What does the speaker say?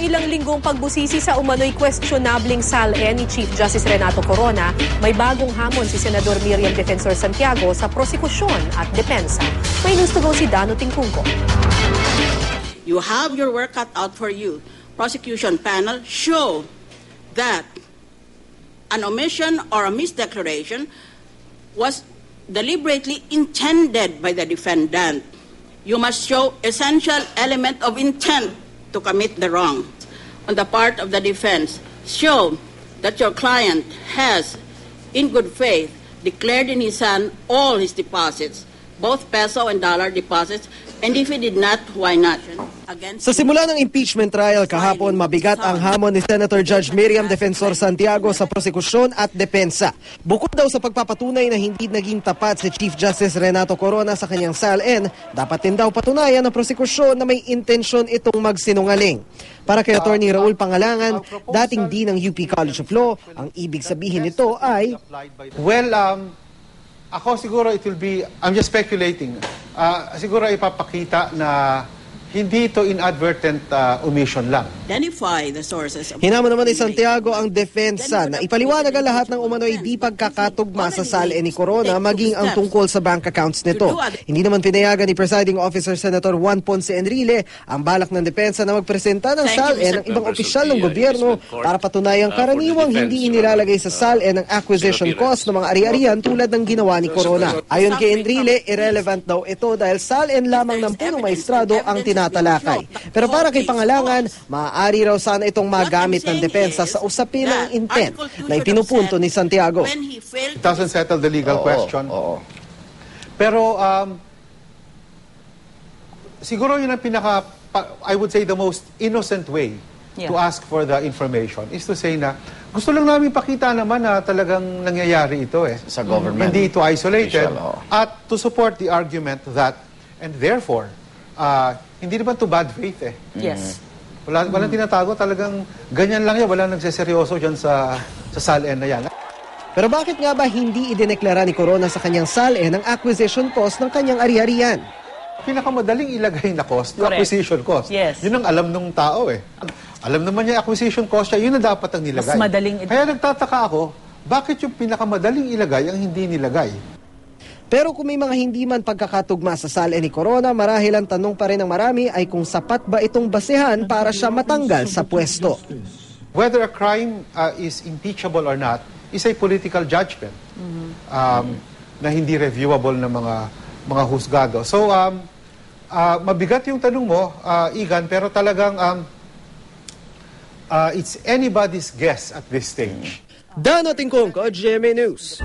ilang linggong pagbusisi sa umano'y questionabling SALN ni Chief Justice Renato Corona, may bagong hamon si Senador Miriam Defensor Santiago sa prosekusyon at depensa. May news to go si Dano Tingkungko. You have your work cut out for you. Prosecution panel show that an omission or a misdeclaration was deliberately intended by the defendant. You must show essential element of intent to commit the wrong. On the part of the defense, show that your client has, in good faith, declared in his hand all his deposits, both peso and dollar deposits, and if he did not, why not? Sa simula ng impeachment trial kahapon, mabigat ang hamon ni Senator Judge Miriam Defensor Santiago sa prosekusyon at depensa. Bukod daw sa pagpapatunay na hindi naging tapat si Chief Justice Renato Corona sa kanyang SALN, dapat din daw patunayan ng prosekusyon na may intensyon itong magsinungaling. Para kay Attorney Raul Pangalangan, dating dean ng UP College of Law, ang ibig sabihin nito ay... Well, ako siguro it will be, I'm just speculating, siguro ipapakita na hindi ito inadvertent omission lang. Identify the sources of... Hinamon naman ni Santiago ang depensa na ipaliwanag ang lahat ng umano'y di pagkakatugma sa SALN ni Corona maging ang tungkol sa bank accounts nito. Hindi naman pinayagan ni Presiding Officer Senator Juan Ponce Enrile ang balak ng depensa na magpresenta ng SALN ng ibang opisyal ng gobyerno para patunayang karaniwang hindi inilalagay sa SALN ang acquisition cost ng mga ari-arian tulad ng ginawa ni Corona. Ayon kay Enrile, irrelevant daw ito dahil SALN lamang ng punong maestrado ang tinatalakay. Pero para kay Pangalangan, maaari raw sana itong magamit ng depensa sa usapin ng intent na ipinupunto ni Santiago. It doesn't settle the legal question. Pero siguro yun ang I would say the most innocent way to ask for the information is to say na gusto lang namin pakita naman na talagang nangyayari ito sa government. Hindi ito isolated. At to support the argument that, and therefore, hindi naman to bad faith Yes. Walang tinatago, talagang ganyan lang yan. Walang nagseseryoso dyan sa SALN na yan. Pero bakit nga ba hindi idineklara ni Corona sa kanyang SALN ang acquisition cost ng kanyang ari-arian? Pinakamadaling ilagay na cost, acquisition cost. Yes. Yun ang alam ng tao Alam naman niya acquisition cost siya, yun na dapat ang nilagay. Mas madaling Kaya nagtataka ako, bakit yung pinakamadaling ilagay ang hindi nilagay? Pero kung may mga hindi man pagkakatugma sa SALN ni Corona, marahil ang tanong pa rin ng marami ay kung sapat ba itong basehan para siya matanggal sa pwesto. Whether a crime is impeachable or not is a political judgment na hindi reviewable ng mga husgado. So, mabigat yung tanong mo, Igan, pero talagang it's anybody's guess at this stage. Dano Tingkungko, GMA News.